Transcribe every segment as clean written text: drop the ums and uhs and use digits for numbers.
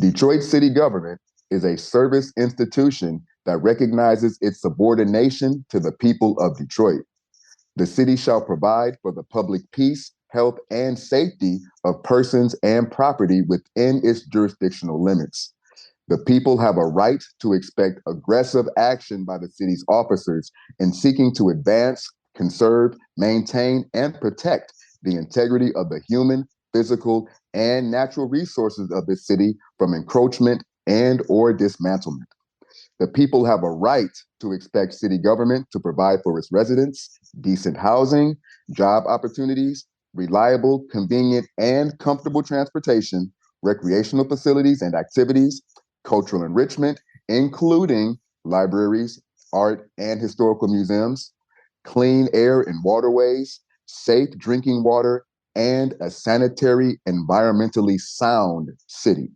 Detroit city government is a service institution that recognizes its subordination to the people of Detroit. The city shall provide for the public peace, health, and safety of persons and property within its jurisdictional limits. The people have a right to expect aggressive action by the city's officers in seeking to advance, conserve, maintain, and protect the integrity of the human, physical, and natural resources of the city from encroachment and or dismantlement. The people have a right to expect city government to provide for its residents decent housing, job opportunities, reliable, convenient, and comfortable transportation, recreational facilities and activities, cultural enrichment, including libraries, art and historical museums, clean air and waterways, safe drinking water, and a sanitary, environmentally sound city.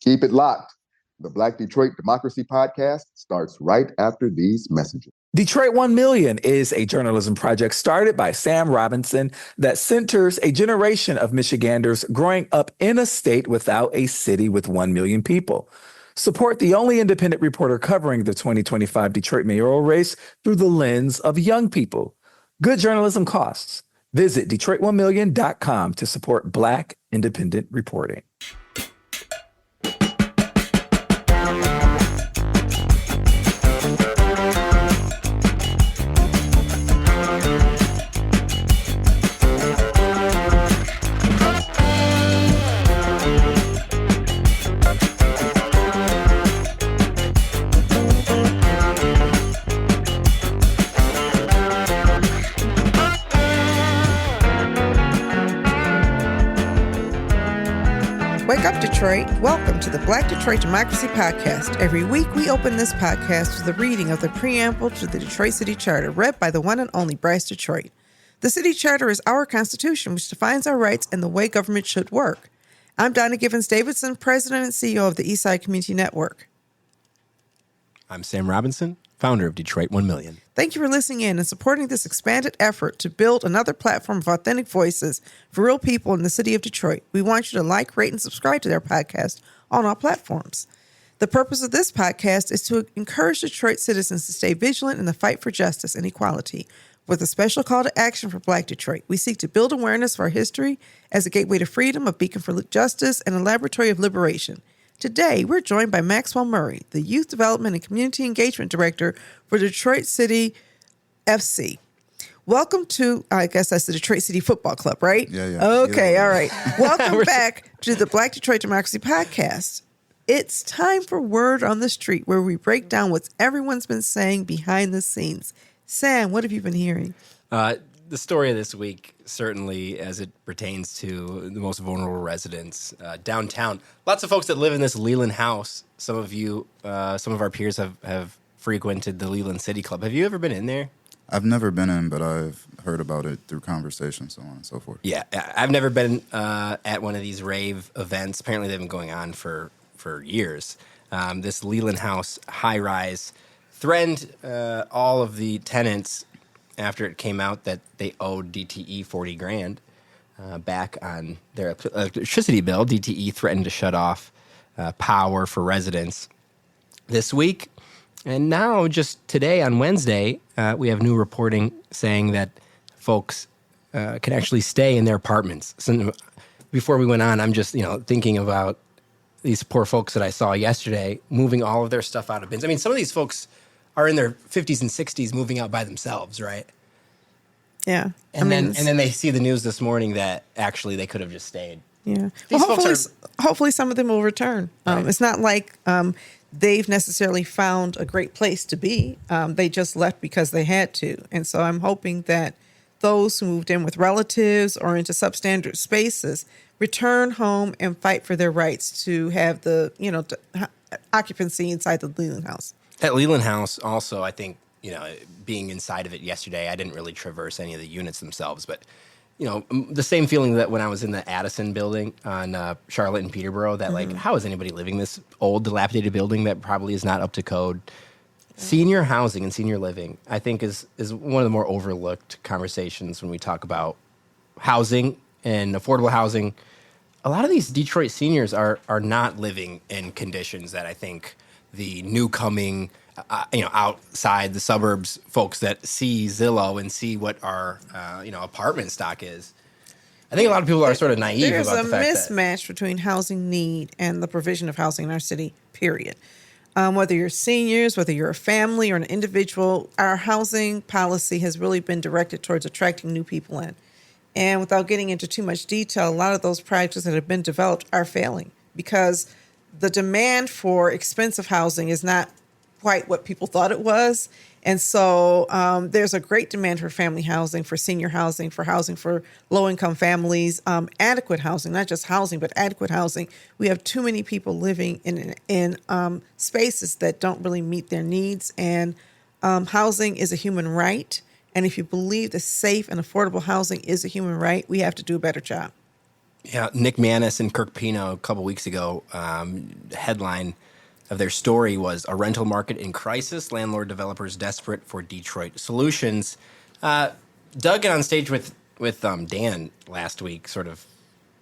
Keep it locked. The Black Detroit Democracy Podcast starts right after these messages. Detroit 1 Million is a journalism project started by Sam Robinson that centers a generation of Michiganders growing up in a state without a city with 1 million people. Support the only independent reporter covering the 2025 Detroit mayoral race through the lens of young people. Good journalism costs. Visit Detroit1million.com to support Black independent reporting. Wake up, Detroit. Welcome to the Black Detroit Democracy Podcast. Every week, we open this podcast with the reading of the preamble to the Detroit City Charter, read by the one and only Bryce Detroit. The City Charter is our constitution, which defines our rights and the way government should work. I'm Donna Givens-Davidson, President and CEO of the Eastside Community Network. I'm Sam Robinson, founder of Detroit 1 Million. Thank you for listening in and supporting this expanded effort to build another platform of authentic voices for real people in the city of Detroit. We want you to like, rate, and subscribe to their podcast on all platforms. The purpose of this podcast is to encourage Detroit citizens to stay vigilant in the fight for justice and equality, with a special call to action for Black Detroit. We seek to build awareness of our history as a gateway to freedom, a beacon for justice, and a laboratory of liberation. Today, we're joined by Maxwell Murray, the Youth Development and Community Engagement Director for Detroit City FC. Welcome to, I guess that's the Detroit City Football Club, right? Yeah. Okay, yeah. All right. Welcome back to the Black Detroit Democracy Podcast. It's time for Word on the Street, where we break down what everyone's been saying behind the scenes. Sam, what have you been hearing? The story of this week, certainly as it pertains to the most vulnerable residents downtown. Lots of folks that live in this Leland House. Some of our peers have frequented the Leland City Club. Have you ever been in there? I've never been in, but I've heard about it through conversation, so on and so forth. Yeah, I've never been at one of these rave events. Apparently they've been going on for years. This Leland House high-rise threatened all of the tenants after it came out that they owed DTE $40,000 back on their electricity bill. DTE threatened to shut off power for residents this week. And now, just today on Wednesday, we have new reporting saying that folks can actually stay in their apartments. So before we went on, I'm just thinking about these poor folks that I saw yesterday moving all of their stuff out of bins. I mean, some of these folks are in their 50s and 60s moving out by themselves, right? Yeah. And then they see the news this morning that actually they could have just stayed. Yeah. Well, hopefully some of them will return. Right. It's not like they've necessarily found a great place to be. They just left because they had to. And so I'm hoping that those who moved in with relatives or into substandard spaces return home and fight for their rights to have the, occupancy inside the Leland House. At Leland House, also, I think, being inside of it yesterday, I didn't really traverse any of the units themselves, but, the same feeling that when I was in the Addison building on Charlotte and Peterborough, that, like, how is anybody living in this old, dilapidated building that probably is not up to code? Senior housing and senior living, I think, is one of the more overlooked conversations when we talk about housing and affordable housing a lot of these Detroit seniors are not living in conditions that I think the new coming, outside the suburbs folks that see Zillow and see what our, apartment stock is. I think a lot of people are sort of naive There's about the fact There's a mismatch between housing need and the provision of housing in our city, period. Whether you're seniors, whether you're a family or an individual, our housing policy has really been directed towards attracting new people in. And without getting into too much detail, a lot of those projects that have been developed are failing because the demand for expensive housing is not quite what people thought it was. And so there's a great demand for family housing, for senior housing for low-income families, adequate housing, not just housing, but adequate housing. We have too many people living in spaces that don't really meet their needs. And housing is a human right. And if you believe that safe and affordable housing is a human right, we have to do a better job. Yeah, Nick Manis and Kirk Pino a couple weeks ago, headline of their story was "A Rental Market in Crisis, Landlord Developers Desperate for Detroit Solutions." Doug got on stage with Dan last week, sort of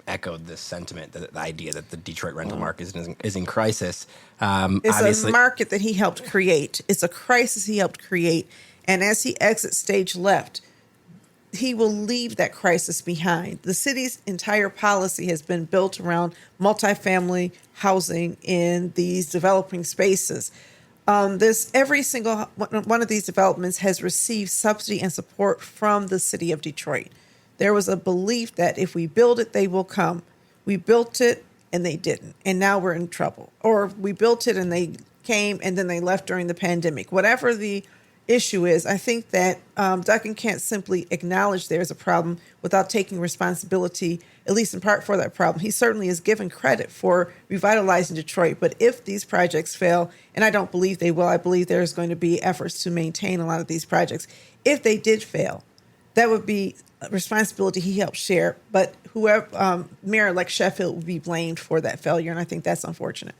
echoed this sentiment, the idea that the Detroit rental market is in crisis. It's a market that he helped create. It's a crisis he helped create. And as he exits stage left, he will leave that crisis behind. The city's entire policy has been built around multifamily housing in these developing spaces. Every single one of these developments has received subsidy and support from the city of Detroit. There was a belief that if we build it, they will come. We built it and they didn't. And now we're in trouble. Or we built it and they came and then they left during the pandemic. Whatever the issue is, I think that Duncan can't simply acknowledge there's a problem without taking responsibility, at least in part, for that problem. He certainly is given credit for revitalizing Detroit, but if these projects fail, and I don't believe they will, I believe there's going to be efforts to maintain a lot of these projects. If they did fail, that would be a responsibility he helped share, but whoever, Mayor-elect Sheffield would be blamed for that failure, and I think that's unfortunate.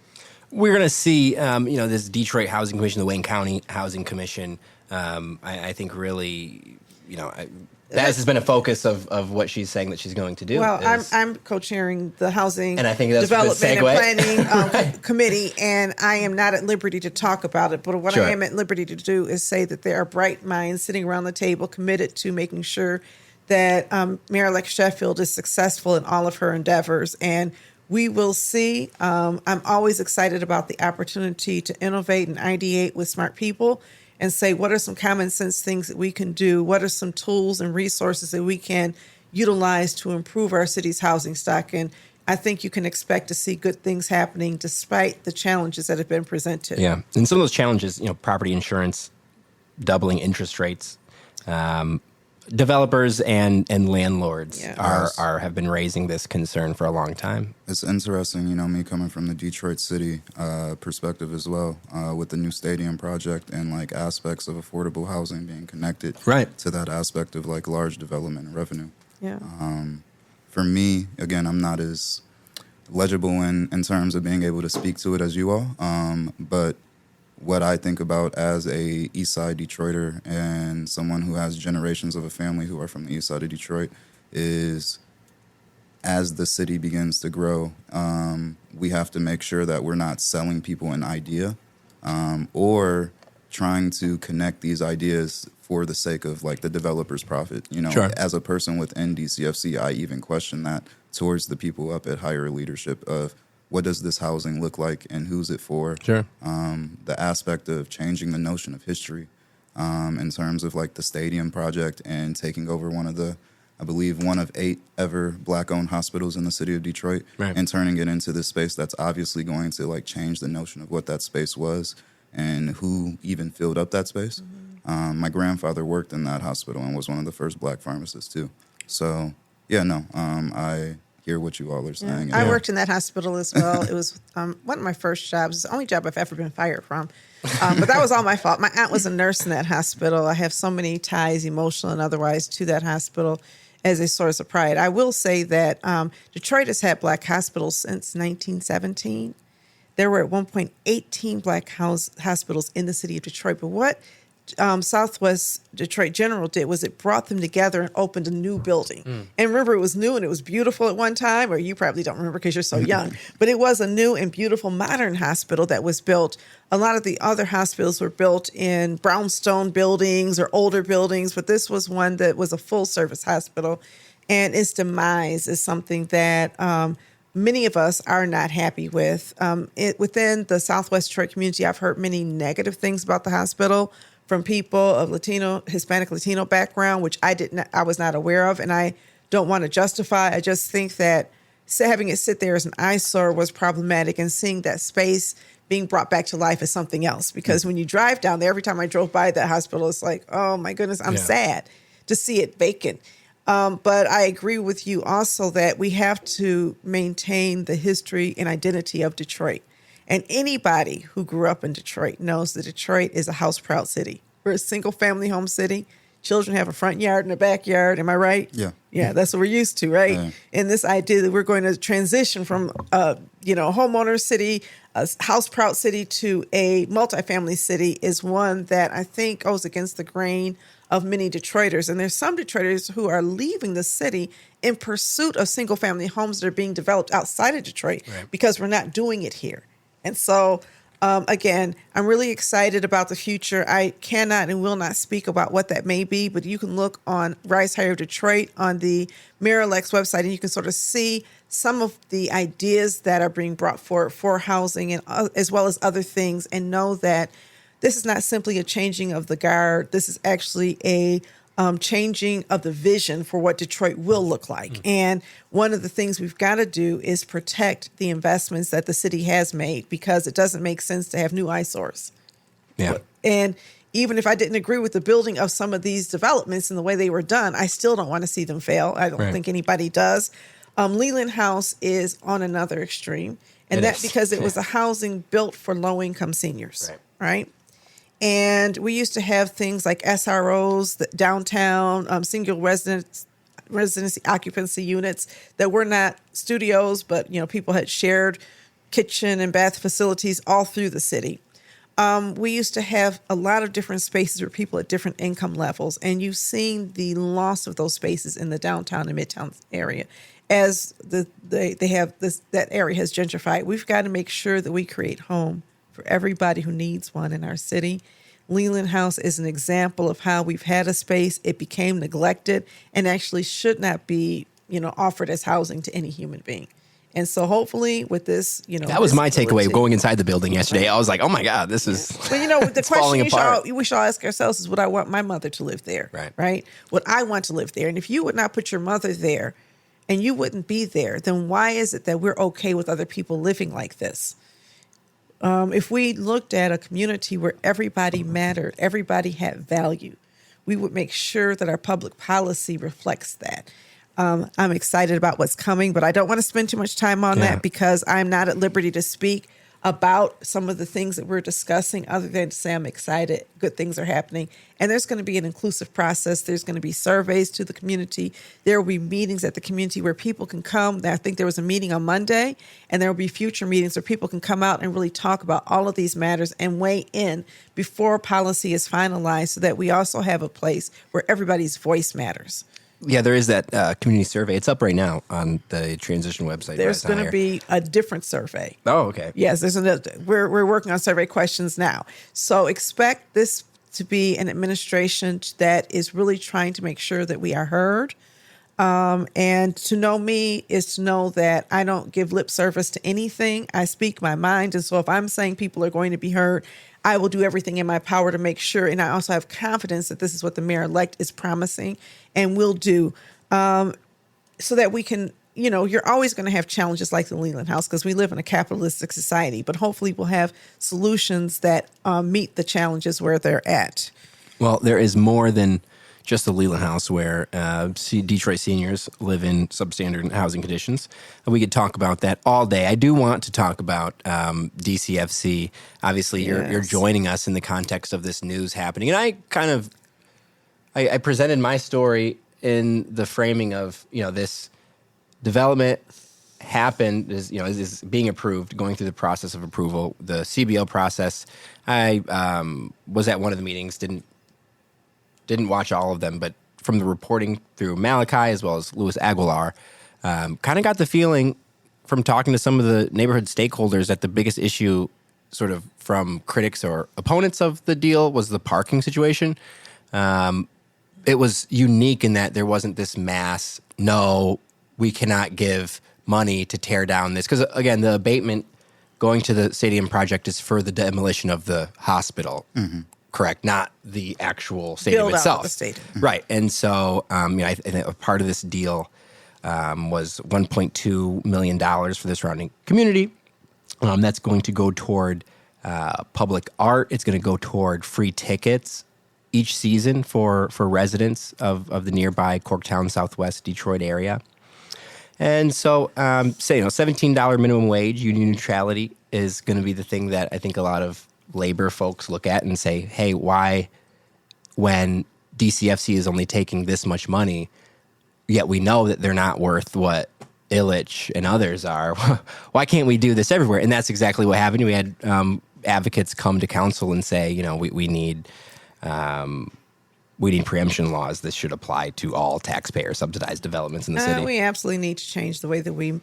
We're going to see, this Detroit Housing Commission, the Wayne County Housing Commission. I think really, that has been a focus of what she's saying that she's going to do. Well, I'm co-chairing the Housing and I think that's Development and Planning Committee, and I am not at liberty to talk about it. But what Sure. I am at liberty to do is say that there are bright minds sitting around the table committed to making sure that Mayor-elect Sheffield is successful in all of her endeavors. And we will see. I'm always excited about the opportunity to innovate and ideate with smart people and say, what are some common sense things that we can do? What are some tools and resources that we can utilize to improve our city's housing stock? And I think you can expect to see good things happening despite the challenges that have been presented. Yeah. And some of those challenges, property insurance, doubling interest rates, developers and landlords have been raising this concern for a long time. It's interesting, me coming from the Detroit city perspective as well, with the new stadium project and aspects of affordable housing being connected to that aspect of large development and revenue. Yeah. For me, again, I'm not as legible in terms of being able to speak to it as you all, but what I think about as a East Side Detroiter and someone who has generations of a family who are from the East Side of Detroit is, as the city begins to grow, we have to make sure that we're not selling people an idea or trying to connect these ideas for the sake of the developer's profit. Sure. As a person within DCFC, I even question that towards the people up at higher leadership of, what does this housing look like and who's it for? Sure. The aspect of changing the notion of history in terms of the stadium project and taking over one of 8 ever Black-owned hospitals in the city of Detroit, and turning it into this space that's obviously going to change the notion of what that space was and who even filled up that space. Mm-hmm. My grandfather worked in that hospital and was one of the first Black pharmacists too. So I hear what you all are saying. I worked in that hospital as well. It was one of my first jobs. It's the only job I've ever been fired from. But that was all my fault. My aunt was a nurse in that hospital. I have so many ties, emotional and otherwise, to that hospital as a source of pride. I will say that Detroit has had Black hospitals since 1917. There were at one point 18 Black hospitals in the city of Detroit. But what Southwest Detroit General did was it brought them together and opened a new building. And remember, it was new and it was beautiful at one time, or you probably don't remember because you're so young, but it was a new and beautiful modern hospital that was built. A lot of the other hospitals were built in brownstone buildings or older buildings, but this was one that was a full service hospital. And its demise is something that many of us are not happy with. Within the Southwest Detroit community, I've heard many negative things about the hospital from people of Hispanic Latino background, which I was not aware of, and I don't want to justify. I just think that having it sit there as an eyesore was problematic, and seeing that space being brought back to life is something else. Because when you drive down there, every time I drove by that hospital, it's like, oh my goodness, I'm sad to see it vacant. But I agree with you also that we have to maintain the history and identity of Detroit. And anybody who grew up in Detroit knows that Detroit is a house-proud city. We're a single-family home city. Children have a front yard and a backyard. Am I right? Yeah. Yeah, that's what we're used to, right? Yeah. And this idea that we're going to transition from, homeowner city, a house-proud city, to a multifamily city is one that I think goes against the grain of many Detroiters. And there's some Detroiters who are leaving the city in pursuit of single-family homes that are being developed outside of Detroit because we're not doing it here. And so, again, I'm really excited about the future. I cannot and will not speak about what that may be, but you can look on Rise Higher of Detroit on the Mayor-elect's website, and you can sort of see some of the ideas that are being brought forward for housing, and as well as other things, and know that this is not simply a changing of the guard. This is actually a changing of the vision for what Detroit will look like. And one of the things we've got to do is protect the investments that the city has made, because it doesn't make sense to have new eyesores. Yeah. And even if I didn't agree with the building of some of these developments and the way they were done, I still don't want to see them fail. I don't think anybody does. Leland House is on another extreme, and that's because it was a housing built for low-income seniors, right? And we used to have things like SROs, the downtown, single residency occupancy units that were not studios, but people had shared kitchen and bath facilities all through the city. We used to have a lot of different spaces where people at different income levels, and you've seen the loss of those spaces in the downtown and midtown area as that area has gentrified. We've got to make sure that we create home for everybody who needs one in our city. Leland House is an example of how we've had a space, it became neglected, and actually should not be, offered as housing to any human being. And so hopefully with this, that was my takeaway going inside the building yesterday. I was like, oh my God, this is But the question we should all ask ourselves is, would I want my mother to live there? Right? Would I want to live there? And if you would not put your mother there and you wouldn't be there, then why is it that we're okay with other people living like this? If we looked at a community where everybody mattered, everybody had value, we would make sure that our public policy reflects that. I'm excited about what's coming, but I don't want to spend too much time on that because I'm not at liberty to speak about some of the things that we're discussing, other than to say I'm excited, good things are happening. And there's going to be an inclusive process. There's going to be surveys to the community. There will be meetings at the community where people can come. I think there was a meeting on Monday, and there will be future meetings where people can come out and really talk about all of these matters and weigh in before policy is finalized, so that we also have a place where everybody's voice matters. Yeah, there is that community survey. It's up right now on the transition website. There's going to be a different survey. Oh, okay. Yes, we're working on survey questions now. So expect this to be an administration that is really trying to make sure that we are heard. And to know me is to know that I don't give lip service to anything. I speak my mind. And so if I'm saying people are going to be heard, I will do everything in my power to make sure. And I also have confidence that this is what the mayor-elect is promising and will do, so that we can, you're always going to have challenges like the Leland House because we live in a capitalistic society, but hopefully we'll have solutions that meet the challenges where they're at. Well, there is more than just the Leland House where Detroit seniors live in substandard housing conditions. We could talk about that all day. I do want to talk about DCFC. Obviously, you're joining us in the context of this news happening. And I presented my story in the framing of, this development happened, is being approved, going through the process of approval, the CBO process. I was at one of the meetings, didn't didn't watch all of them, but from the reporting through Malachi as well as Luis Aguilar, kind of got the feeling from talking to some of the neighborhood stakeholders that the biggest issue sort of from critics or opponents of the deal was the parking situation. It was unique in that there wasn't this mass, no, we cannot give money to tear down this. Because, again, the abatement going to the stadium project is for the demolition of the hospital, correct? Not the actual stadium Build itself. out the stadium. Right. And so I think a part of this deal was $1.2 million for the surrounding community. That's going to go toward public art. It's going to go toward free tickets each season for residents of the nearby Corktown, Southwest Detroit area. And so, $17 minimum wage, union neutrality is going to be the thing that I think a lot of labor folks look at and say, hey, why, when DCFC is only taking this much money, yet we know that they're not worth what Illich and others are, why can't we do this everywhere? And that's exactly what happened. We had advocates come to council and say, we need preemption laws. This should apply to all taxpayer subsidized developments in the city. We absolutely need to change the way that we,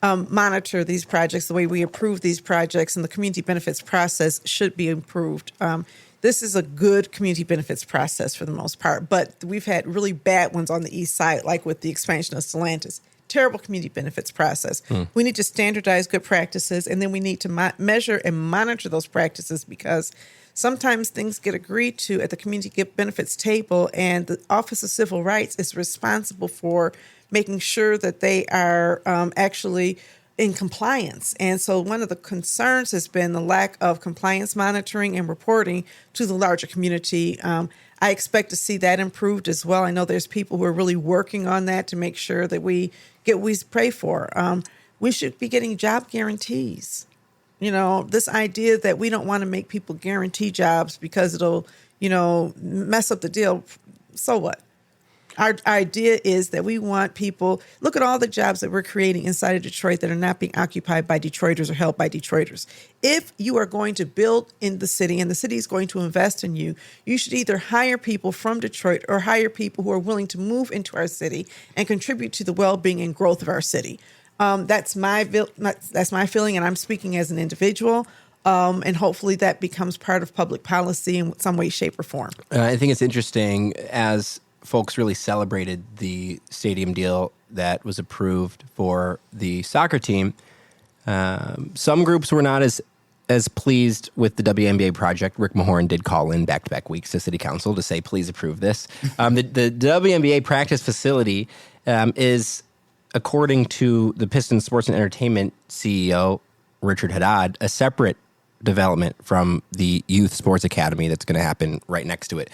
monitor these projects, the way we approve these projects, and the community benefits process should be improved. This is a good community benefits process for the most part, but we've had really bad ones on the east side, like with the expansion of Stellantis. Terrible community benefits process. We need to standardize good practices, and then we need to measure and monitor those practices, because sometimes things get agreed to at the community benefits table, and the Office of Civil Rights is responsible for making sure that they are actually in compliance. And so one of the concerns has been the lack of compliance monitoring and reporting to the larger community. I expect to see that improved as well. I know there's people who are really working on that to make sure that we get what we pray for. We should be getting job guarantees. This idea that we don't want to make people guarantee jobs because it'll, mess up the deal. So what? Our idea is that we want people, look at all the jobs that we're creating inside of Detroit that are not being occupied by Detroiters or held by Detroiters. If you are going to build in the city and the city is going to invest in you, you should either hire people from Detroit or hire people who are willing to move into our city and contribute to the well-being and growth of our city. That's my feeling, and I'm speaking as an individual. And hopefully that becomes part of public policy in some way, shape, or form. I think it's interesting as folks really celebrated the stadium deal that was approved for the soccer team. Some groups were not as pleased with the WNBA project. Rick Mahorn did call in back-to-back weeks to City Council to say, please approve this. The WNBA practice facility is, according to the Pistons Sports and Entertainment CEO, Richard Haddad, a separate development from the Youth Sports Academy that's going to happen right next to it.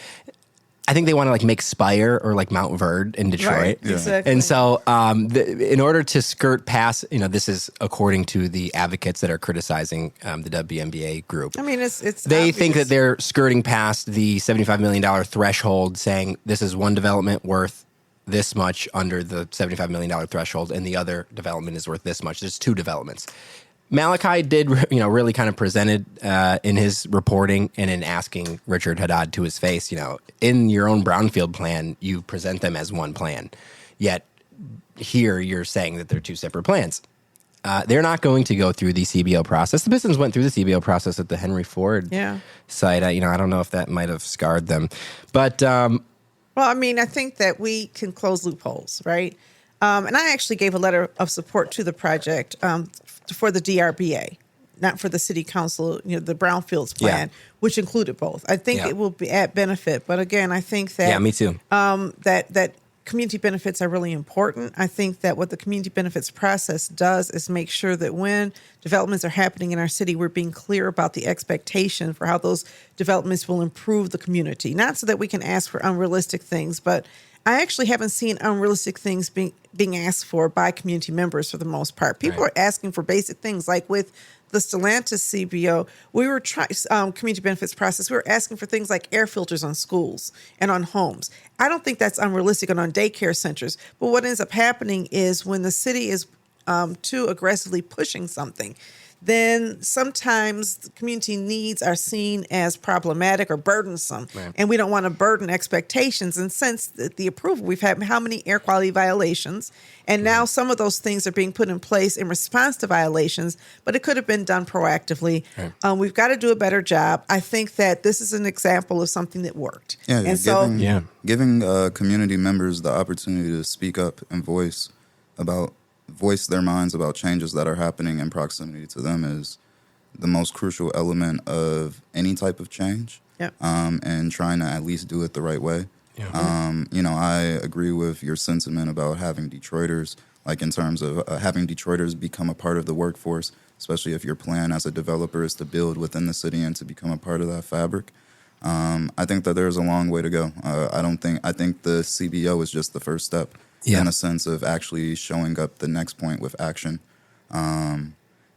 I think they want to make Spire or Mount Verde in Detroit. Right, yeah. Exactly. And so in order to skirt past, this is according to the advocates that are criticizing the WNBA group. I mean, it's they obvious. Think that they're skirting past the $75 million threshold, saying this is one development worth this much under the $75 million threshold, and the other development is worth this much. There's two developments. Malachi did, really kind of presented in his reporting and in asking Richard Haddad to his face, in your own brownfield plan, you present them as one plan. Yet here you're saying that they're two separate plans. They're not going to go through the CBO process. The Pistons went through the CBO process at the Henry Ford site. I don't know if that might have scarred them. But well, I think that we can close loopholes, right? And I actually gave a letter of support to the project for the DRBA, not for the city council, the brownfields plan, which included both. I think it will be at benefit. But again, I think that me too. That community benefits are really important. I think that what the community benefits process does is make sure that when developments are happening in our city, we're being clear about the expectation for how those developments will improve the community. Not so that we can ask for unrealistic things, but I actually haven't seen unrealistic things being asked for by community members for the most part. People are asking for basic things, like with the Stellantis CBO, we were community benefits process. We were asking for things like air filters on schools and on homes. I don't think that's unrealistic and on daycare centers. But what ends up happening is when the city is too aggressively pushing something, then sometimes the community needs are seen as problematic or burdensome. Right. And we don't want to burden expectations. And since the approval, we've had how many air quality violations? And now some of those things are being put in place in response to violations, but it could have been done proactively. Right. We've got to do a better job. I think that this is an example of something that worked. Yeah, And so, giving community members the opportunity to speak up and voice their minds about changes that are happening in proximity to them is the most crucial element of any type of change. Yep. And trying to at least do it the right way. Yeah. I agree with your sentiment about having Detroiters, like in terms of having Detroiters become a part of the workforce, especially if your plan as a developer is to build within the city and to become a part of that fabric. I think that there's a long way to go. I think the CBO is just the first step in a sense of actually showing up the next point with action.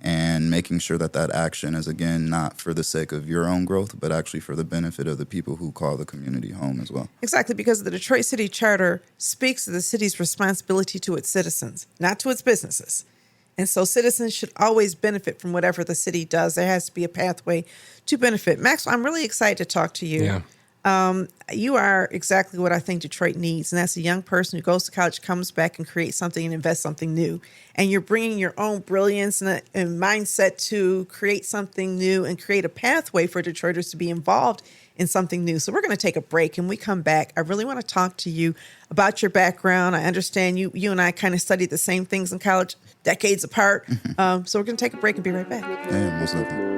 And making sure that action is, again, not for the sake of your own growth, but actually for the benefit of the people who call the community home as well. Exactly, because the Detroit City Charter speaks to the city's responsibility to its citizens, not to its businesses. And so citizens should always benefit from whatever the city does. There has to be a pathway to benefit. Maxwell, I'm really excited to talk to you. Yeah. You are exactly what I think Detroit needs. And that's a young person who goes to college, comes back and creates something and invests something new. And you're bringing your own brilliance and mindset to create something new and create a pathway for Detroiters to be involved in something new. So we're going to take a break. And we come back, I really want to talk to you about your background. I understand you and I kind of studied the same things in college, decades apart. So we're going to take a break and be right back. Yeah, most definitely.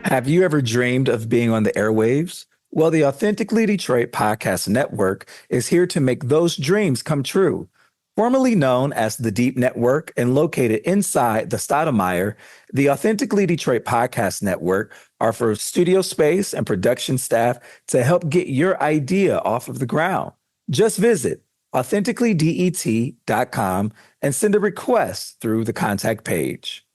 Have you ever dreamed of being on the airwaves? Well, the Authentically Detroit Podcast Network is here to make those dreams come true. Formerly known as the Deep Network and located inside the Stoudemire, the Authentically Detroit Podcast Network offers studio space and production staff to help get your idea off of the ground. Just visit authenticallydet.com and send a request through the contact page.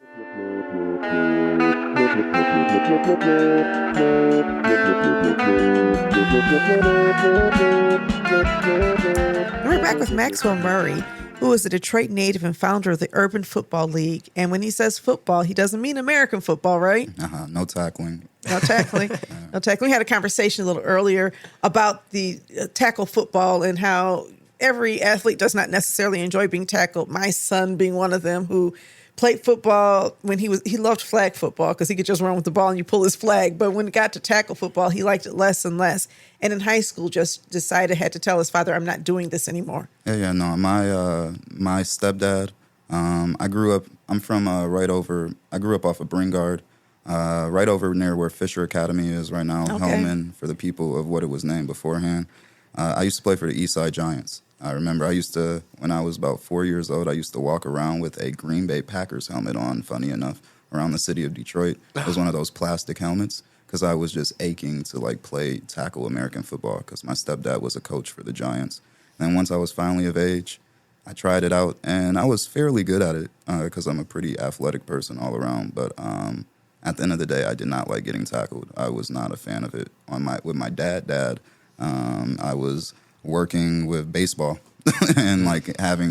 And we're back with Maxwell Murray, who is a Detroit native and founder of the Urban Football League. And when he says football, he doesn't mean American football, right? No tackling. No tackling. No tackling. We had a conversation a little earlier about the tackle football and how every athlete does not necessarily enjoy being tackled. My son being one of them, who played football when he loved flag football because he could just run with the ball and you pull his flag. But when it got to tackle football, he liked it less and less. And in high school, just decided, had to tell his father, I'm not doing this anymore. No. My stepdad, I grew up off of Bringard, right over near where Fisher Academy is right now, Okay. Hellman, for the people of what it was named beforehand. I used to play for the Eastside Giants. I remember when I was about 4 years old, I used to walk around with a Green Bay Packers helmet on, funny enough, around the city of Detroit. It was one of those plastic helmets because I was just aching to tackle American football because my stepdad was a coach for the Giants. And then once I was finally of age, I tried it out, and I was fairly good at it because I'm a pretty athletic person all around. But at the end of the day, I did not like getting tackled. I was not a fan of it. With my dad, I was working with baseball and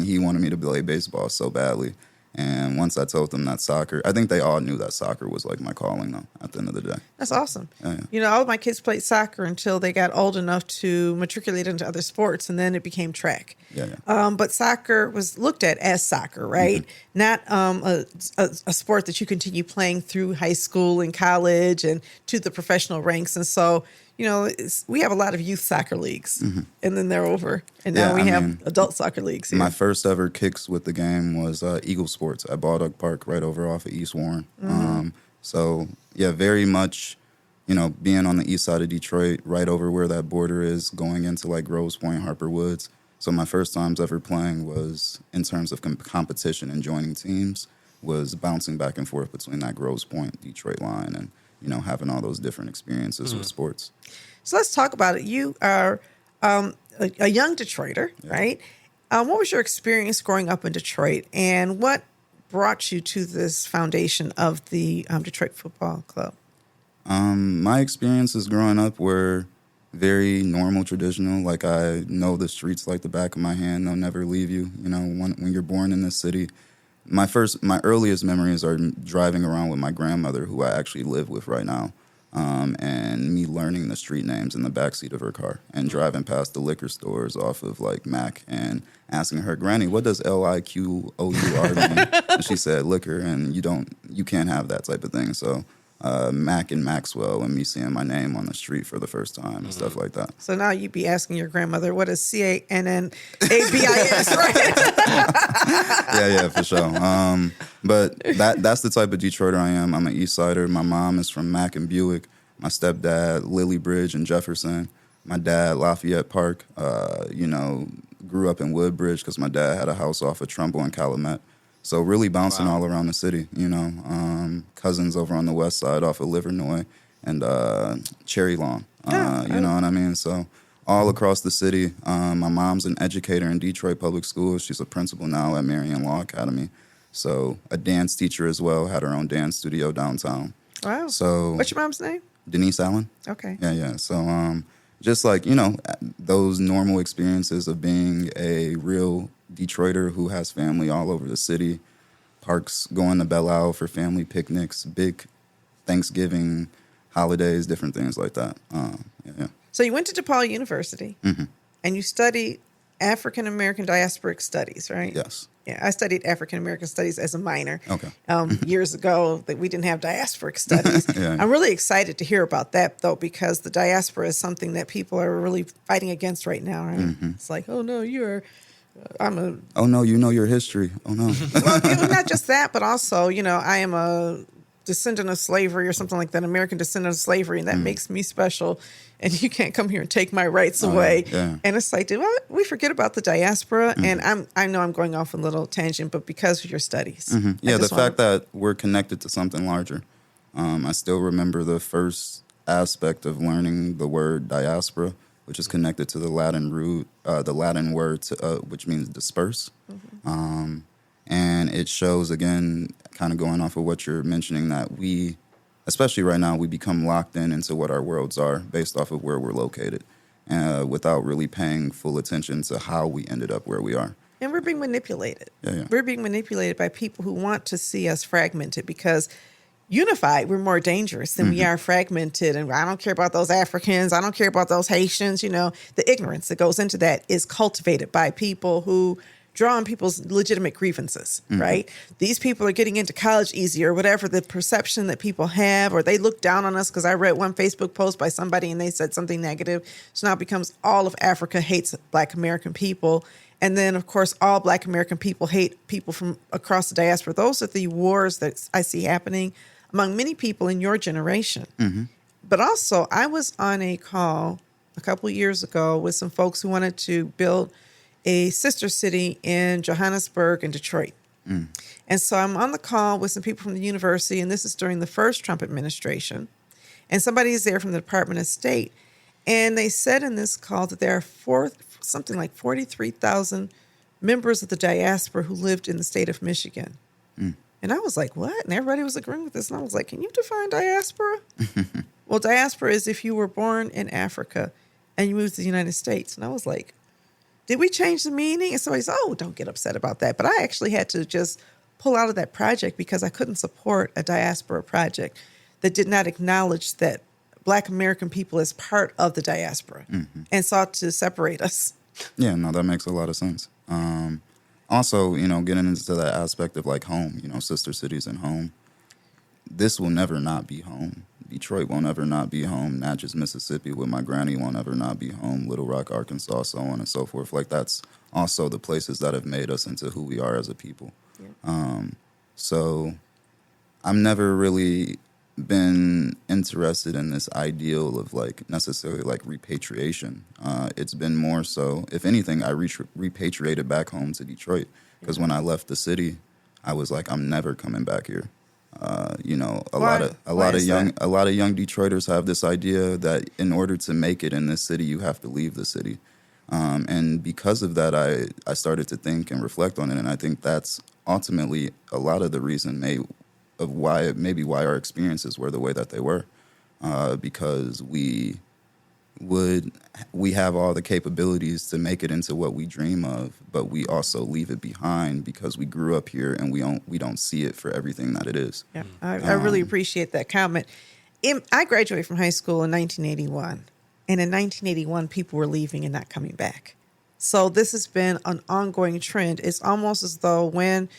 he wanted me to play baseball so badly. And once I told them that soccer, I think they all knew that soccer was my calling though, at the end of the day. That's awesome. Yeah. All of my kids played soccer until they got old enough to matriculate into other sports, and then it became track. But soccer was looked at as soccer, right? Mm-hmm. Not a sport that you continue playing through high school and college and to the professional ranks. And so, we have a lot of youth soccer leagues, mm-hmm. and then they're over. And now we have adult soccer leagues here. My first ever kicks with the game was Eagle Sports at Baldock Park, right over off of East Warren. Mm-hmm. Very much, being on the east side of Detroit, right over where that border is, going into Groves Point, Harper Woods. So my first times ever playing was, in terms of competition and joining teams, was bouncing back and forth between that Groves Point, Detroit line, and having all those different experiences with sports. So let's talk about it. You are a young Detroiter, right? What was your experience growing up in Detroit, and what brought you to this foundation of the Detroit Football Club? My experiences growing up were very normal, traditional. Like, I know the streets like the back of my hand. They'll never leave you. You know, when you're born in this city, my earliest memories are driving around with my grandmother, who I actually live with right now, and me learning the street names in the backseat of her car and driving past the liquor stores off of like Mac and asking her, "Granny, what does LIQOUR mean?" And she said, "Liquor," and you can't have that type of thing. So Mac and Maxwell, and me seeing my name on the street for the first time and stuff like that. So now you'd be asking your grandmother, what is CANNABIS, right? Yeah, for sure. But that's the type of Detroiter I am. I'm an East Sider. My mom is from Mac and Buick. My stepdad, Lily Bridge and Jefferson. My dad, Lafayette Park. Grew up in Woodbridge because my dad had a house off of Trumbull and Calumet. So really bouncing all around the city, cousins over on the west side off of Livernois and Cherry Lawn, you know what I mean? So all across the city. My mom's an educator in Detroit Public Schools. She's a principal now at Marion Law Academy. So a dance teacher as well, had her own dance studio downtown. Wow. So what's your mom's name? Denise Allen. Okay. Yeah. So just like, those normal experiences of being a real Detroiter who has family all over the city, parks, going to Belle Isle for family picnics, big Thanksgiving holidays, different things like that. Yeah. So you went to DePaul University and you studied African American Diasporic Studies, right? Yes. Yeah, I studied African American Studies as a minor. Okay. Years ago, that we didn't have diasporic studies. Yeah. I'm really excited to hear about that, though, because the diaspora is something that people are really fighting against right now, right? It's like, oh, no, Oh, no, you know your history. Oh, no. Well, not just that, but also, I am a descendant of slavery or something like that, American descendant of slavery, and that makes me special. And you can't come here and take my rights away. Yeah. And it's like, we forget about the diaspora. And I know I'm going off a little tangent, but because of your studies. Yeah, the fact that we're connected to something larger. I still remember the first aspect of learning the word diaspora, which is connected to the Latin root, the Latin word, which means disperse. And it shows, again, kind of going off of what you're mentioning, that we, especially right now, we become locked into what our worlds are based off of where we're located, without really paying full attention to how we ended up where we are. And we're being manipulated. Yeah. We're being manipulated by people who want to see us fragmented, because unified, we're more dangerous than we are fragmented. And I don't care about those Africans. I don't care about those Haitians. The ignorance that goes into that is cultivated by people who draw on people's legitimate grievances, right? These people are getting into college easier, whatever the perception that people have, or they look down on us because I read one Facebook post by somebody and they said something negative. So now it becomes all of Africa hates Black American people. And then, of course, all Black American people hate people from across the diaspora. Those are the wars that I see happening among many people in your generation. But also, I was on a call a couple of years ago with some folks who wanted to build a sister city in Johannesburg and Detroit. And so I'm on the call with some people from the university, and this is during the first Trump administration. And somebody is there from the Department of State. And they said in this call that there are something like 43,000 members of the diaspora who lived in the state of Michigan. And I was like, what? And everybody was agreeing with this. And I was like, can you define diaspora? Well, diaspora is if you were born in Africa and you moved to the United States. And I was like, did we change the meaning? And somebody said, oh, don't get upset about that. But I actually had to just pull out of that project because I couldn't support a diaspora project that did not acknowledge that Black American people as part of the diaspora and sought to separate us. Yeah, no, that makes a lot of sense. Also, getting into that aspect of like home, sister cities and home. This will never not be home. Detroit won't ever not be home. Natchez, Mississippi with my granny won't ever not be home. Little Rock, Arkansas, so on and so forth. Like, that's also the places that have made us into who we are as a people. Yeah. So I've never really been interested in this ideal of like necessarily like repatriation. It's been more so, if anything, I repatriated back home to Detroit, because when I left the city, I was like, I'm never coming back here. A lot of young Detroiters have this idea that in order to make it in this city, you have to leave the city. And because of that, I started to think and reflect on it, and I think that's ultimately a lot of the reason why our experiences were the way that they were. because we have all the capabilities to make it into what we dream of, but we also leave it behind because we grew up here and we don't see it for everything that it is. Yeah, I really appreciate that comment. I graduated from high school in 1981, and in 1981, people were leaving and not coming back. So this has been an ongoing trend. It's almost as though when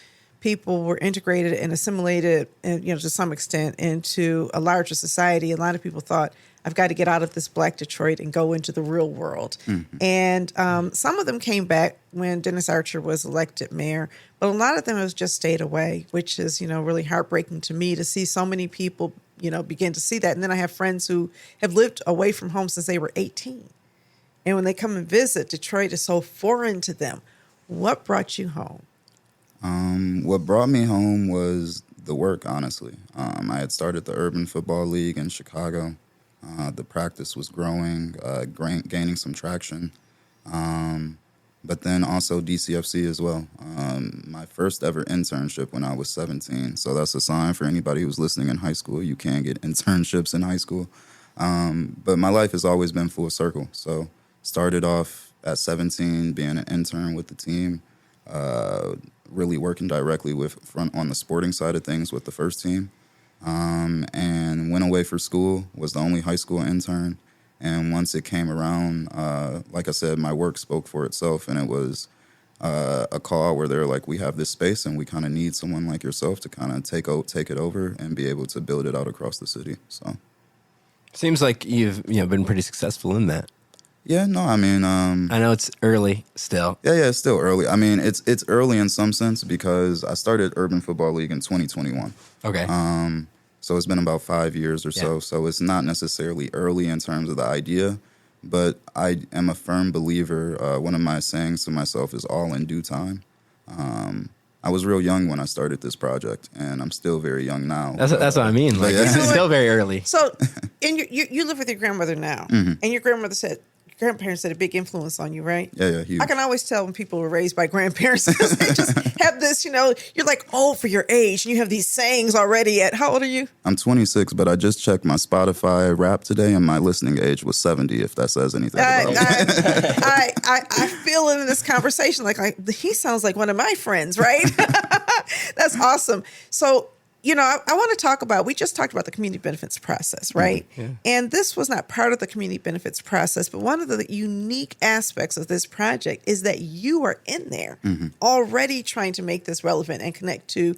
people were integrated and assimilated, and to some extent, into a larger society, a lot of people thought, I've got to get out of this Black Detroit and go into the real world. Mm-hmm. And some of them came back when Dennis Archer was elected mayor, but a lot of them have just stayed away, which is, really heartbreaking to me to see so many people, begin to see that. And then I have friends who have lived away from home since they were 18. And when they come and visit, Detroit is so foreign to them. What brought you home? What brought me home was the work, honestly. I had started the Urban Football League in Chicago. The practice was growing, gaining some traction. But then also DCFC as well. My first ever internship when I was 17. So that's a sign for anybody who's listening in high school. You can get internships in high school. But my life has always been full circle. So started off at 17 being an intern with the team, really working directly on the sporting side of things with the first team. And went away for school, was the only high school intern. And once it came around, like I said, my work spoke for itself. And it was a call where they're like, we have this space and we kind of need someone like yourself to kind of take it over and be able to build it out across the city. So seems like you've been pretty successful in that. Yeah, no, I mean... I know it's early still. Yeah, it's still early. I mean, it's early in some sense because I started Urban Football League in 2021. Okay. So it's been about 5 years or so. So it's not necessarily early in terms of the idea, but I am a firm believer. One of my sayings to myself is all in due time. I was real young when I started this project, and I'm still very young now. That's what I mean. Like, it's still very early. So, and you live with your grandmother now, and your grandparents had a big influence on you, right? Yeah, huge. I can always tell when people were raised by grandparents because they just have this, you're like old for your age, and you have these sayings already at, how old are you? I'm 26, but I just checked my Spotify rap today, and my listening age was 70, if that says anything about me. I feel in this conversation like he sounds like one of my friends, right? That's awesome. So, I want to talk about, we just talked about the community benefits process, right? Yeah. And this was not part of the community benefits process, but one of the unique aspects of this project is that you are in there already trying to make this relevant and connect to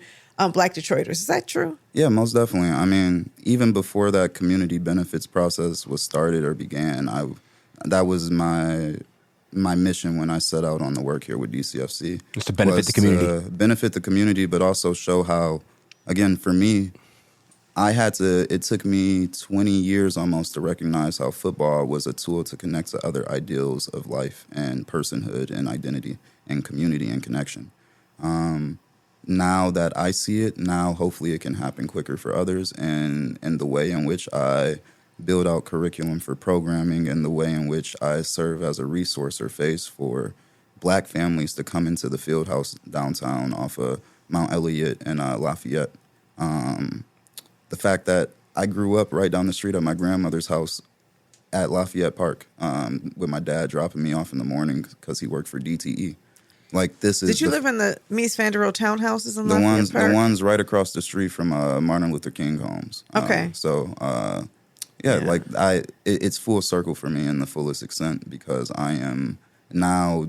Black Detroiters. Is that true? Yeah, most definitely. I mean, even before that community benefits process was started or began, that was my mission when I set out on the work here with DCFC. Just to benefit the community. Benefit the community, but also show how, again, for me, it took me 20 years almost to recognize how football was a tool to connect to other ideals of life and personhood and identity and community and connection. Now that I see it, now hopefully it can happen quicker for others, and the way in which I build out curriculum for programming and the way in which I serve as a resource or face for Black families to come into the field house downtown off of Mount Elliott and Lafayette. The fact that I grew up right down the street at my grandmother's house at Lafayette Park with my dad dropping me off in the morning because he worked for DTE. Like, this is... Did you live in the Mies van der Rohe townhouses in Lafayette Park? The ones right across the street from Martin Luther King homes. Okay. It's full circle for me in the fullest extent because I am now...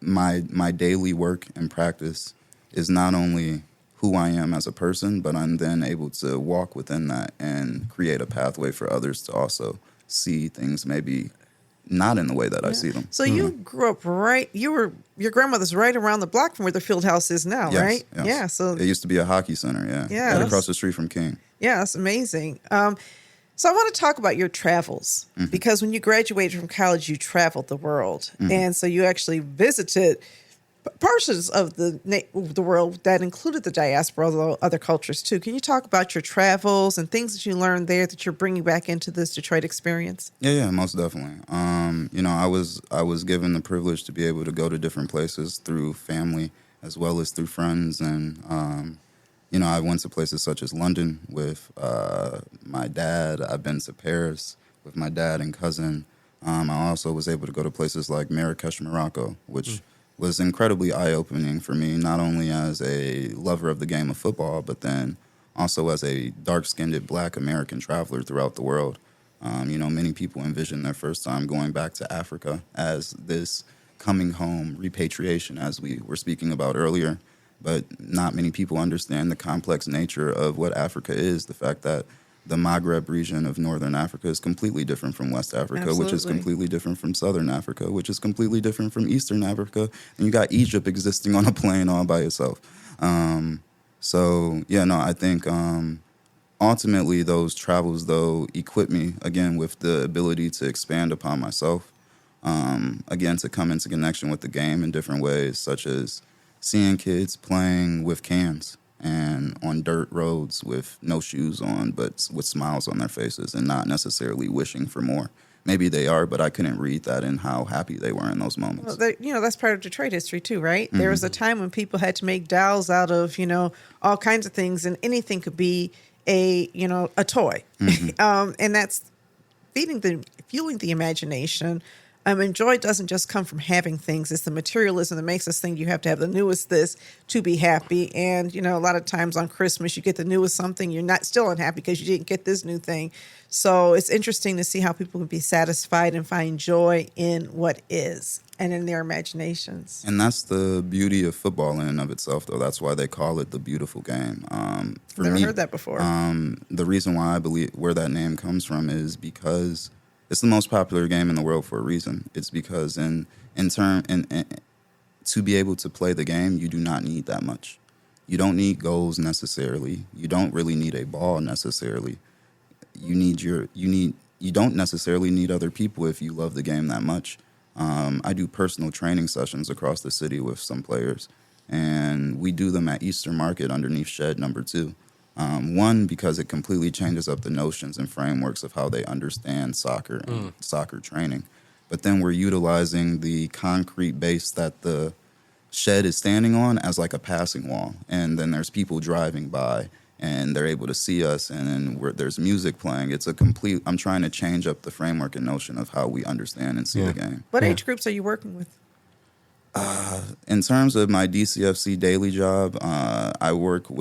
My daily work and practice is not only who I am as a person, but I'm then able to walk within that and create a pathway for others to also see things maybe not in the way that I see them. So you grew up your grandmother's right around the block from where the field house is now, yes, right? Yes. Yeah. So it used to be a hockey center, right across the street from King. Yeah, that's amazing. So I want to talk about your travels because when you graduated from college, you traveled the world. And so you actually visited portions of the world that included the diaspora, although other cultures too. Can you talk about your travels and things that you learned there that you're bringing back into this Detroit experience? Yeah, most definitely. I was given the privilege to be able to go to different places through family as well as through friends, and I went to places such as London with my dad. I've been to Paris with my dad and cousin. I also was able to go to places like Marrakesh, Morocco, which was incredibly eye-opening for me, not only as a lover of the game of football, but then also as a dark-skinned Black American traveler throughout the world. Many people envision their first time going back to Africa as this coming home repatriation, as we were speaking about earlier. But not many people understand the complex nature of what Africa is, the fact that the Maghreb region of Northern Africa is completely different from West Africa, which is completely different from Southern Africa, which is completely different from Eastern Africa. And you got Egypt existing on a plane all by itself. I think ultimately those travels, though, equip me, again, with the ability to expand upon myself, again, to come into connection with the game in different ways, such as seeing kids playing with cans and on dirt roads with no shoes on, but with smiles on their faces and not necessarily wishing for more. Maybe they are, but I couldn't read that in how happy they were in those moments. Well, that's part of Detroit history too, right? There was a time when people had to make dolls out of, all kinds of things, and anything could be a toy. And that's fueling the imagination. And joy doesn't just come from having things. It's the materialism that makes us think you have to have the newest this to be happy. And, a lot of times on Christmas, you get the newest something. You're not still unhappy because you didn't get this new thing. So it's interesting to see how people can be satisfied and find joy in what is and in their imaginations. And that's the beauty of football in and of itself, though. That's why they call it the beautiful game. Never heard that before. The reason why I believe where that name comes from is because it's the most popular game in the world for a reason. It's because to be able to play the game, you do not need that much. You don't need goals necessarily. You don't really need a ball necessarily. You don't necessarily need other people if you love the game that much. I do personal training sessions across the city with some players, and we do them at Eastern Market underneath Shed Number 2. One, because it completely changes up the notions and frameworks of how they understand soccer and soccer training. But then we're utilizing the concrete base that the shed is standing on as like a passing wall. And then there's people driving by and they're able to see us, and then there's music playing. I'm trying to change up the framework and notion of how we understand and see the game. What age groups are you working with? In terms of my DCFC daily job,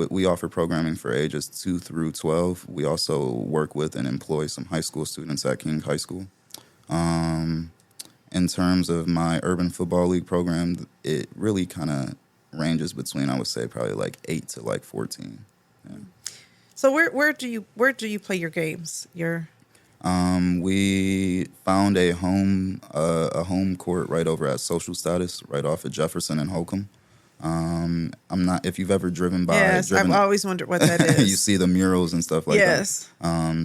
we offer programming for ages 2 through 12. We also work with and employ some high school students at King High School. In terms of my urban football league program, it really kind of ranges between, I would say, probably like 8 to like 14. Yeah. So where do you play your games? We found a home court right over at Social Status, right off of Jefferson and Holcomb. If you've ever driven by. Yes, I've always wondered what that is. You see the murals and stuff like that.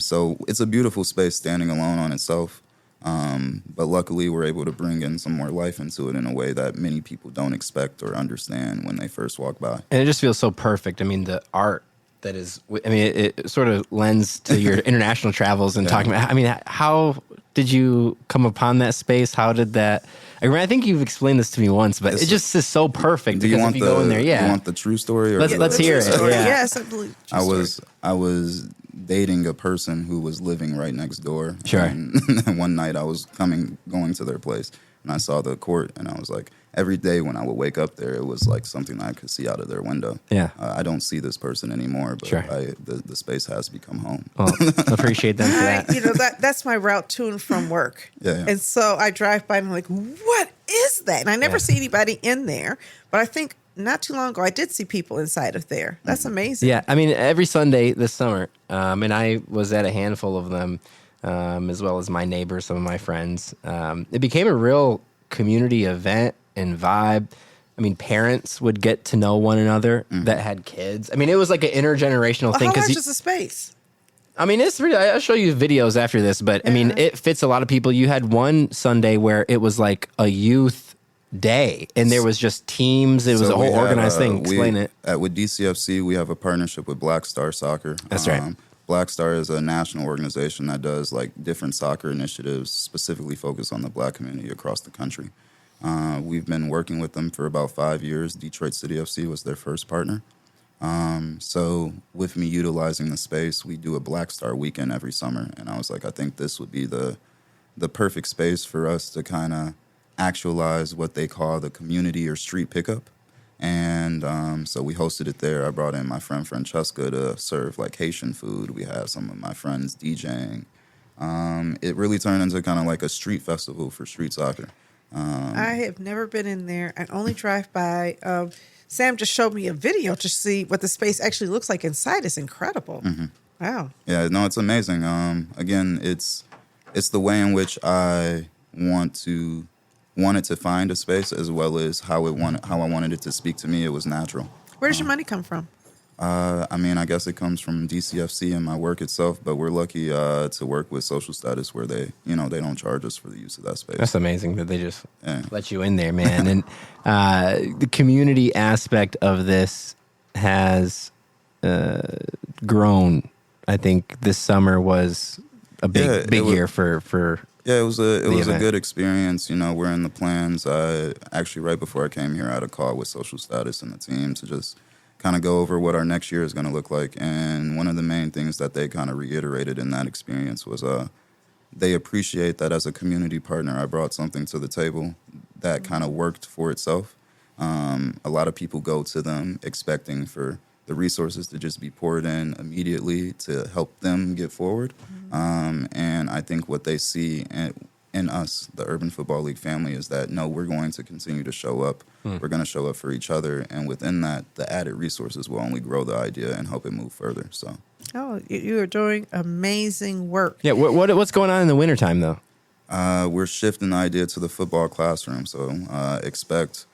So it's a beautiful space standing alone on itself. But luckily we're able to bring in some more life into it in a way that many people don't expect or understand when they first walk by. And it just feels so perfect. I mean, the art that is, it sort of lends to your international travels and talking about, how did you come upon that space? How did that, I think you've explained this to me once, but it just is so perfect because if you go in there, you want the true story? Or let's hear it. Yeah. Yes, I believe. I was dating a person who was living right next door. Sure. And one night I was going to their place, and I saw the court, and I was like, every day when I would wake up there, it was like something I could see out of their window. Yeah. I don't see this person anymore, but sure. The space has become home. Well, appreciate them for that. That's my route to and from work. Yeah. And so I drive by and I'm like, what is that? And I never see anybody in there, but I think not too long ago, I did see people inside of there. That's amazing. Yeah, every Sunday this summer, and I was at a handful of them, as well as my neighbors, some of my friends. It became a real community event and vibe. Parents would get to know one another that had kids. It was like an intergenerational thing. How large is the space? It's really, I'll show you videos after this, but it fits a lot of people. You had one Sunday where it was like a youth day, and there was just teams. It was a whole organized thing. Explain it. With DCFC, we have a partnership with Black Star Soccer. That's right. Black Star is a national organization that does like different soccer initiatives specifically focused on the Black community across the country. We've been working with them for about 5 years. Detroit City FC was their first partner. So with me utilizing the space, we do a Black Star weekend every summer. And I was like, I think this would be the perfect space for us to kind of actualize what they call the community or street pickup. And so we hosted it there. I brought in my friend Francesca to serve like Haitian food. We had some of my friends DJing. It really turned into kind of like a street festival for street soccer. I have never been in there. I only drive by. Sam just showed me a video to see what the space actually looks like inside. It's incredible. Wow. Yeah, no, it's amazing. Again, it's the way in which I wanted to find a space, as well as how I wanted it to speak to me. It was natural. Where does your money come from? I mean, I guess it comes from DCFC and my work itself, but we're lucky to work with Social Status, where they don't charge us for the use of that space. That's amazing that they just let you in there, man. And the community aspect of this has grown. I think this summer was a big year for. Yeah, it was a good experience. We're in the plans. Actually, right before I came here, I had a call with Social Status and the team to just kind of go over what our next year is going to look like. And one of the main things that they kind of reiterated in that experience was they appreciate that as a community partner, I brought something to the table that kind of worked for itself. A lot of people go to them expecting for the resources to just be poured in immediately to help them get forward. And I think what they see in us, the Urban Football League family, is that, no, we're going to continue to show up. We're going to show up for each other. And within that, the added resources will only grow the idea and help it move further. So, you are doing amazing work. Yeah. What's going on in the wintertime, though? We're shifting the idea to the football classroom. So expect,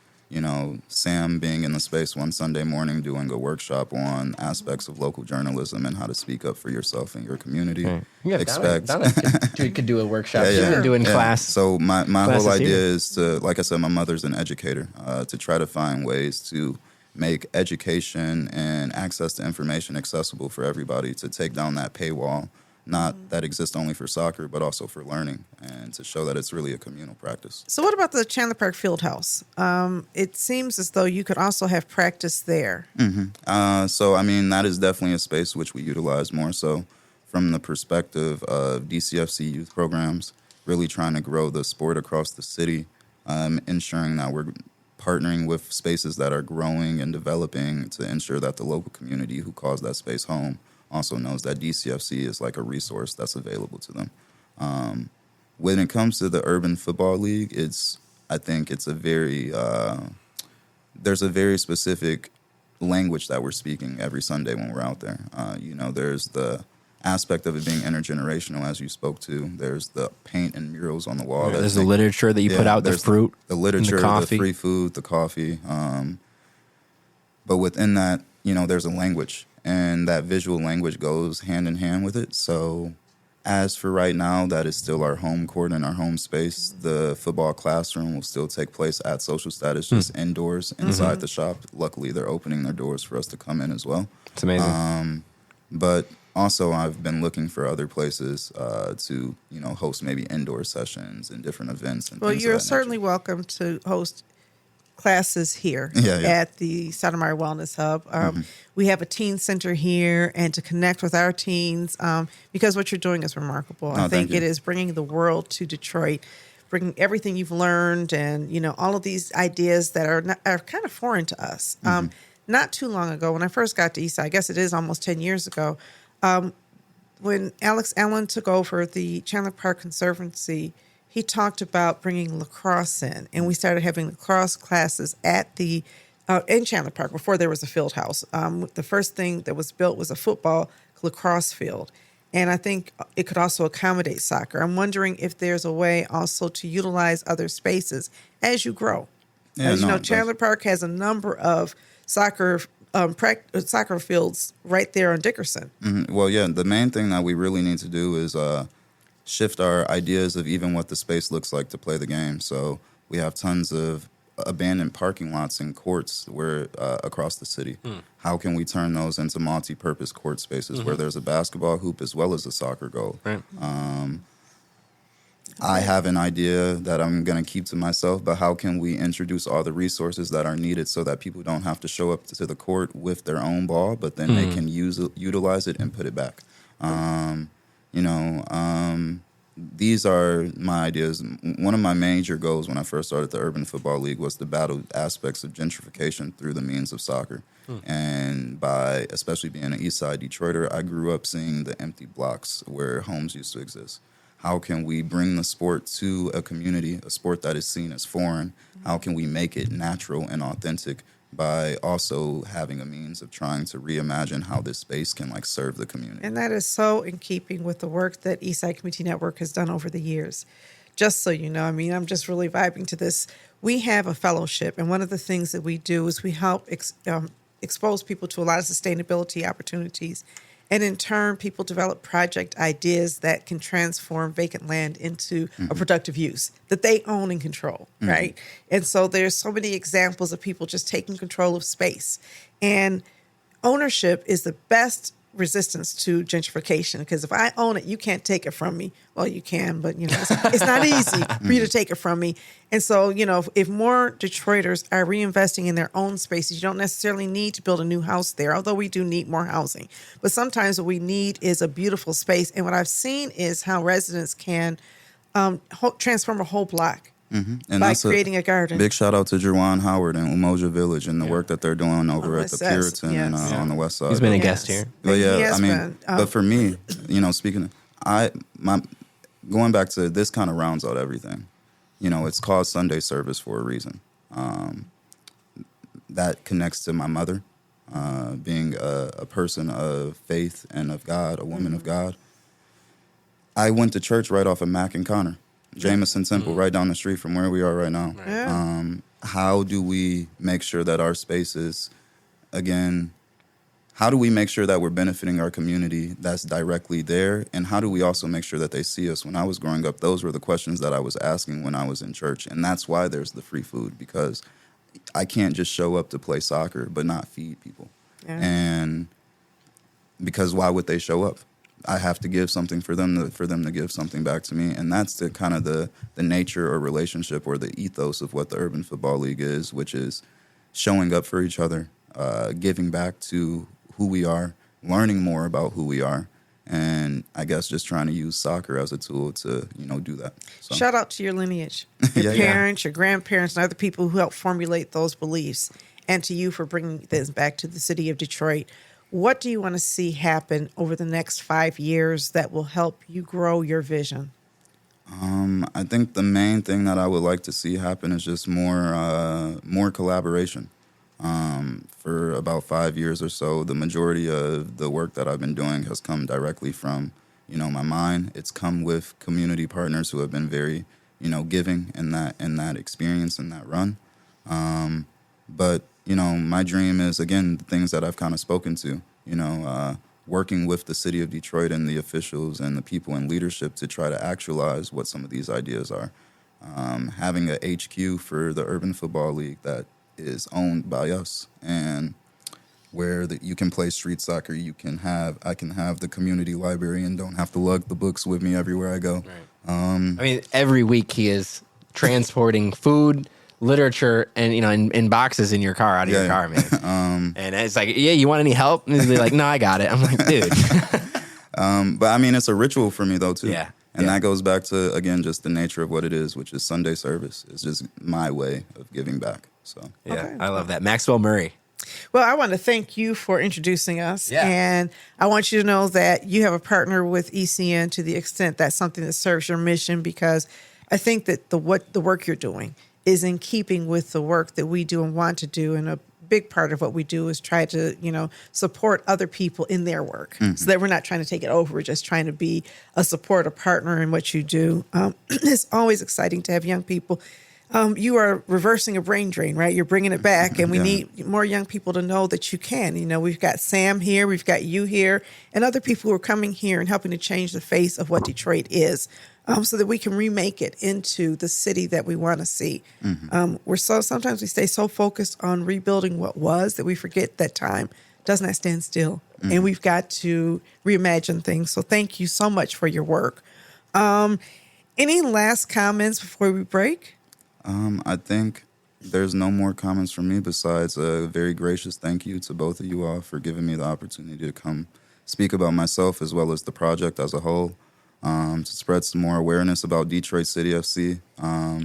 Sam being in the space one Sunday morning doing a workshop on aspects of local journalism and how to speak up for yourself and your community. Yeah, Donna could do a workshop. She's been doing class. So my whole idea is to, like I said, my mother's an educator, to try to find ways to make education and access to information accessible for everybody, to take down that paywall, not that exists only for soccer, but also for learning, and to show that it's really a communal practice. So what about the Chandler Park Fieldhouse? It seems as though you could also have practice there. So, I mean, that is definitely a space which we utilize more so from the perspective of DCFC youth programs, really trying to grow the sport across the city, ensuring that we're partnering with spaces that are growing and developing to ensure that the local community who calls that space home also knows that DCFC is like a resource that's available to them. When it comes to the Urban Football League, I think it's there's a very specific language that we're speaking every Sunday when we're out there. There's the aspect of it being intergenerational, as you spoke to. There's the paint and murals on the wall. Yeah, there's the literature that you put out, the fruit, the literature, the free food, the coffee. But within that, there's a language. And that visual language goes hand in hand with it. So as for right now, that is still our home court and our home space. The football classroom will still take place at Social Status, just indoors inside the shop. Luckily, they're opening their doors for us to come in as well. It's amazing. But also, I've been looking for other places to, host maybe indoor sessions and different events. And well, you're certainly welcome to host classes here at the Sotomayor Wellness Hub. We have a teen center here, and to connect with our teens, because what you're doing is remarkable. I think it is bringing the world to Detroit, bringing everything you've learned and, all of these ideas that are kind of foreign to us. Not too long ago, when I first got to Eastside, I guess it is almost 10 years ago, when Alex Allen took over the Chandler Park Conservancy, he talked about bringing lacrosse in, and we started having lacrosse classes at in Chandler Park before there was a field house. The first thing that was built was a football lacrosse field, and I think it could also accommodate soccer. I'm wondering if there's a way also to utilize other spaces as you grow. As you know, Chandler Park has a number of soccer fields right there on Dickerson. Well, yeah, the main thing that we really need to do is shift our ideas of even what the space looks like to play the game. So we have tons of abandoned parking lots and courts across the city. How can we turn those into multi-purpose court spaces where there's a basketball hoop as well as a soccer goal? Right. I have an idea that I'm going to keep to myself, but how can we introduce all the resources that are needed so that people don't have to show up to the court with their own ball, but then they can utilize it and put it back? These are my ideas. One of my major goals when I first started the Urban Football League was to battle aspects of gentrification through the means of soccer. And by especially being an East Side Detroiter, I grew up seeing the empty blocks where homes used to exist. How can we bring the sport to a community, a sport that is seen as foreign? How can we make it natural and authentic by also having a means of trying to reimagine how this space can serve the community? And that is so in keeping with the work that Eastside Community Network has done over the years. Just so you know, I'm just really vibing to this. We have a fellowship, and one of the things that we do is we help expose people to a lot of sustainability opportunities. And in turn, people develop project ideas that can transform vacant land into a productive use that they own and control, right? And so there's so many examples of people just taking control of space. And ownership is the best resistance to gentrification, because if I own it, you can't take it from me. Well, you can, but it's not easy for you to take it from me. And so, if more Detroiters are reinvesting in their own spaces, you don't necessarily need to build a new house there, although we do need more housing. But sometimes what we need is a beautiful space. And what I've seen is how residents can transform a whole block. And by creating a garden. Big shout out to Jerwan Howard and Umoja Village and the work that they're doing over at the Puritan and on the west side. He's been a guest here. But but for me, speaking going back to this kind of rounds out everything. It's called Sunday service for a reason. That connects to my mother, being a person of faith and of God, a woman of God. I went to church right off of Mack and Connor. Jameson Temple, right down the street from where we are right now. Yeah. How do we make sure that our spaces, again, how do we make sure that we're benefiting our community that's directly there? And how do we also make sure that they see us? When I was growing up, those were the questions that I was asking when I was in church. And that's why there's the free food, because I can't just show up to play soccer but not feed people. Yeah. And because why would they show up? I have to give something for them to give something back to me. And that's the kind of the nature or relationship or the ethos of what the Urban Football League is, which is showing up for each other, giving back to who we are, learning more about who we are, and I guess just trying to use soccer as a tool to, do that. So. Shout out to your lineage, your parents, your grandparents, and other people who helped formulate those beliefs, and to you for bringing this back to the city of Detroit. What do you want to see happen over the next 5 years that will help you grow your vision? I think the main thing that I would like to see happen is just more collaboration. For about 5 years or so, the majority of the work that I've been doing has come directly from, my mind. It's come with community partners who have been very, giving in that experience and that run. But my dream is, again, the things that I've kind of spoken to, working with the city of Detroit and the officials and the people in leadership to try to actualize what some of these ideas are. Having a HQ for the Urban Football League that is owned by us, and where you can play street soccer, I can have the community library and don't have to lug the books with me everywhere I go. Right. Every week he is transporting food, literature, and in boxes in your car, out of your car, man. And it's like, you want any help? And he's like, no, I got it. I'm like, dude. But it's a ritual for me though too. Yeah. And that goes back to, again, just the nature of what it is, which is Sunday service. It's just my way of giving back. So okay. I love that. Maxwell Murray. Well, I want to thank you for introducing us. Yeah. And I want you to know that you have a partner with ECN to the extent that's something that serves your mission, because I think that the work you're doing is in keeping with the work that we do and want to do. And a big part of what we do is try to, support other people in their work, so that we're not trying to take it over. We're just trying to be a support, a partner in what you do. It's always exciting to have young people. You are reversing a brain drain, right? You're bringing it back, and we need more young people to know that you can. We've got Sam here, we've got you here, and other people who are coming here and helping to change the face of what Detroit is. So that we can remake it into the city that we want to see. Sometimes we stay so focused on rebuilding what was that we forget that time does not stand still, and we've got to reimagine things. So thank you so much for your work. Any last comments before we break? I think there's no more comments from me besides a very gracious thank you to both of you all for giving me the opportunity to come speak about myself as well as the project as a whole, to spread some more awareness about Detroit City FC.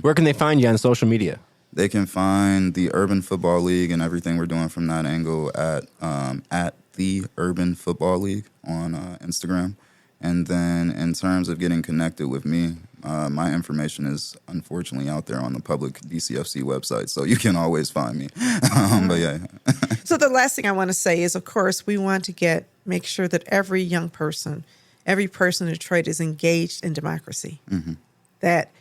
Where can they find you on social media? They can find the Urban Football League and everything we're doing from that angle at the Urban Football League on Instagram. And then in terms of getting connected with me, my information is unfortunately out there on the public DCFC website, so you can always find me. But yeah. So the last thing I want to say is, of course, we want to make sure that every young person, every person in Detroit is engaged in democracy. Mm-hmm. That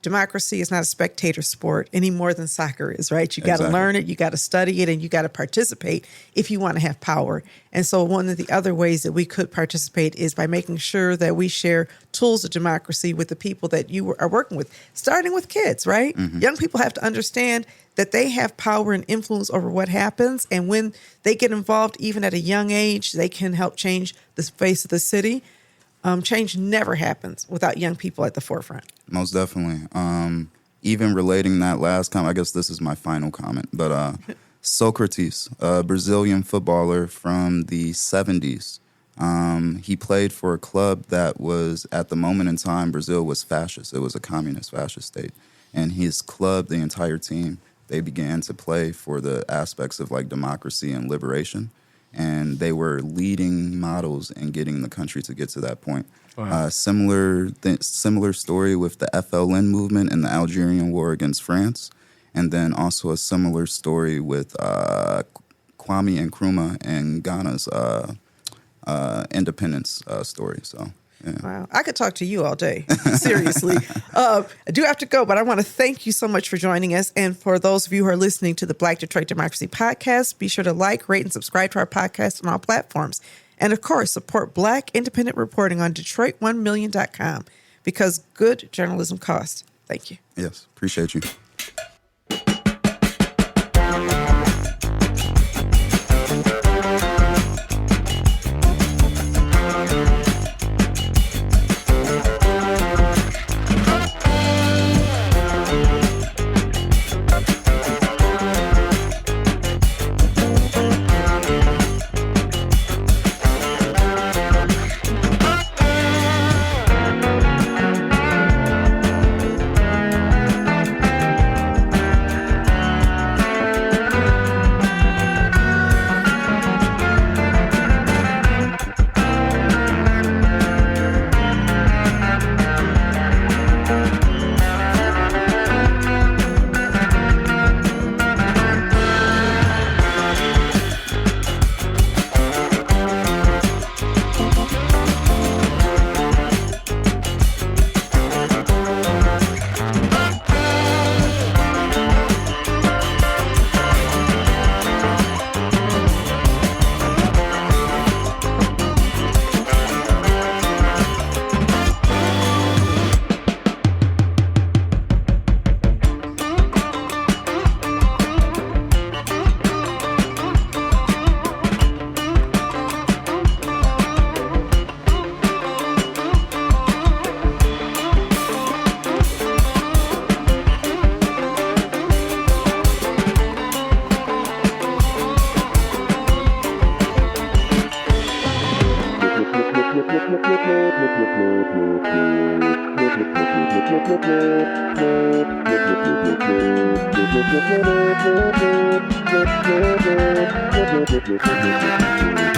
democracy is not a spectator sport any more than soccer is, right? You got to learn it, you got to study it, and you got to participate if you want to have power. And so one of the other ways that we could participate is by making sure that we share tools of democracy with the people that you are working with, starting with kids, right? Mm-hmm. Young people have to understand that they have power and influence over what happens. And when they get involved, even at a young age, they can help change the face of the city. Change never happens without young people at the forefront. Most definitely. Even relating that last comment, I guess this is my final comment, but Socrates, a Brazilian footballer from the 70s, he played for a club that was, at the moment in time, Brazil was fascist. It was a communist fascist state. And his club, the entire team, they began to play for the aspects of like democracy and liberation. And they were leading models in getting the country to get to that point. Wow. Similar story with the FLN movement and the Algerian war against France. And then also a similar story with Kwame Nkrumah and Ghana's independence story. So, yeah. Wow. I could talk to you all day, seriously. I do have to go, but I want to thank you so much for joining us. And for those of you who are listening to the Black Detroit Democracy Podcast, be sure to like, rate, and subscribe to our podcast on all platforms. And of course, support Black independent reporting on Detroit1million.com because good journalism costs. Thank you. Yes, appreciate you. Thank you.